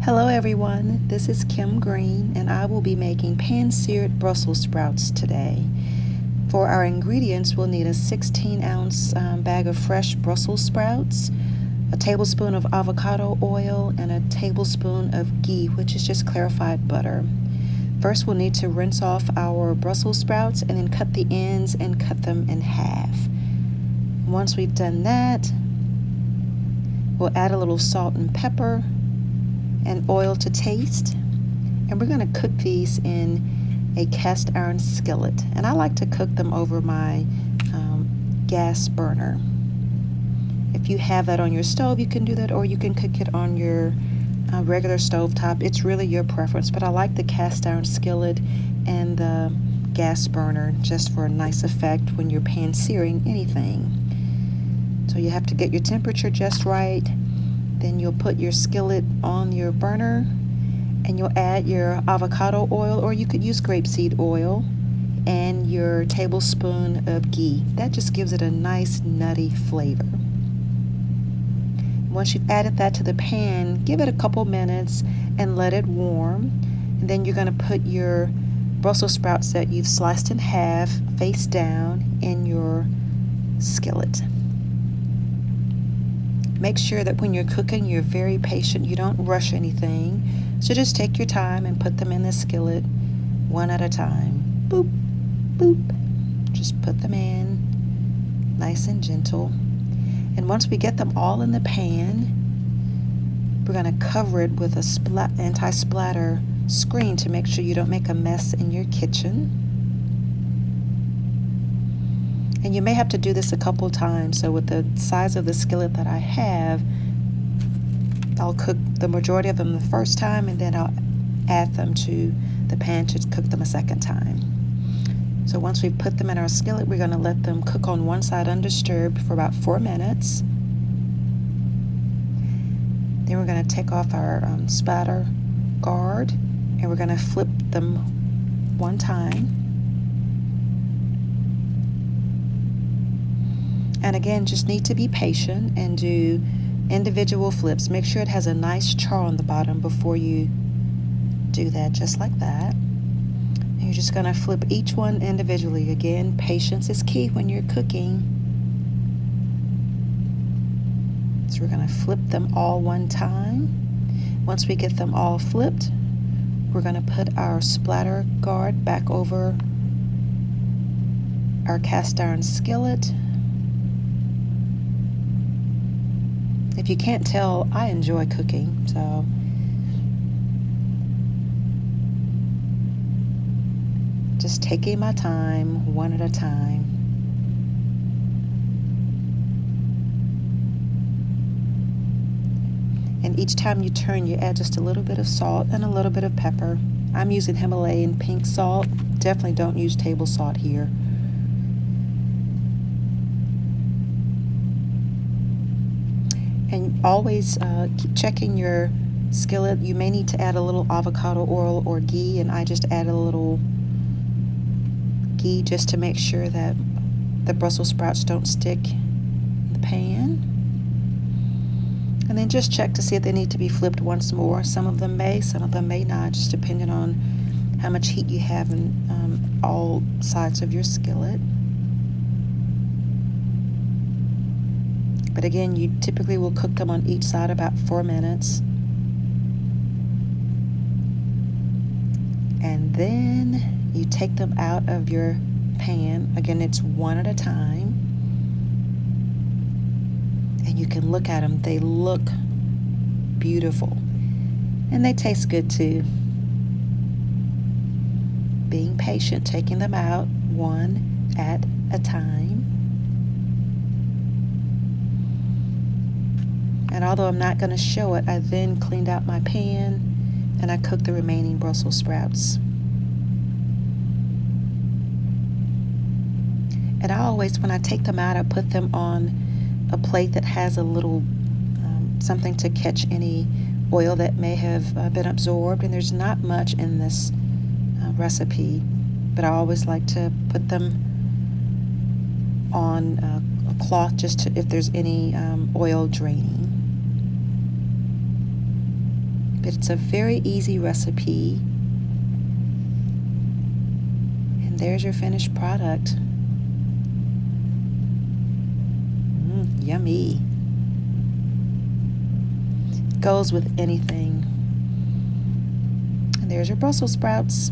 Hello everyone, this is Kim Green and I will be making pan-seared Brussels sprouts today. For our ingredients, we'll need a 16-ounce bag of fresh Brussels sprouts, a tablespoon of avocado oil, and a tablespoon of ghee, which is just clarified butter. First, we'll need to rinse off our Brussels sprouts and then cut the ends and cut them in half. Once we've done that, we'll add a little salt and pepper and oil to taste, and we're going to cook these in a cast iron skillet, and I like to cook them over my gas burner. If you have that on your stove, you can do that, or you can cook it on your regular stove top. It's really your preference, but I like the cast iron skillet and the gas burner just for a nice effect when you're pan searing anything. So you have to get your temperature just right. Then you'll put your skillet on your burner and you'll add your avocado oil, or you could use grapeseed oil, and your tablespoon of ghee. That just gives it a nice nutty flavor. Once you've added that to the pan, give it a couple minutes and let it warm. And then you're going to put your Brussels sprouts that you've sliced in half face down in your skillet. Make sure that when you're cooking, you're very patient. You don't rush anything. So just take your time and put them in the skillet one at a time. Boop, boop. Just put them in, nice and gentle. And once we get them all in the pan, we're going to cover it with a anti-splatter screen to make sure you don't make a mess in your kitchen. And you may have to do this a couple times. So with the size of the skillet that I have, I'll cook the majority of them the first time, and then I'll add them to the pan to cook them a second time. So once we've put them in our skillet, we're going to let them cook on one side undisturbed for about 4 minutes. Then we're going to take off our spatter guard, and we're going to flip them one time. And again, just need to be patient and do individual flips. Make sure it has a nice char on the bottom before you do that, just like that. And you're just going to flip each one individually. Again, patience is key when you're cooking. So we're going to flip them all one time. Once we get them all flipped, we're going to put our splatter guard back over our cast iron skillet. If you can't tell, I enjoy cooking, so just taking my time, one at a time. And each time you turn, you add just a little bit of salt and a little bit of pepper. I'm using Himalayan pink salt. Definitely don't use table salt here. And always keep checking your skillet. You may need to add a little avocado oil or ghee, and I just add a little ghee just to make sure that the Brussels sprouts don't stick in the pan. And then just check to see if they need to be flipped once more. Some of them may, some of them may not, just depending on how much heat you have in all sides of your skillet. But again, you typically will cook them on each side about 4 minutes. And then you take them out of your pan. Again, it's one at a time. And you can look at them. They look beautiful. And they taste good too. Being patient, taking them out one at a time. And although I'm not going to show it, I then cleaned out my pan and I cooked the remaining Brussels sprouts. And I always, when I take them out, I put them on a plate that has a little something to catch any oil that may have been absorbed. And there's not much in this recipe, but I always like to put them on a cloth just to, if there's any oil draining. But it's a very easy recipe. And there's your finished product. Yummy. Goes with anything. And there's your Brussels sprouts.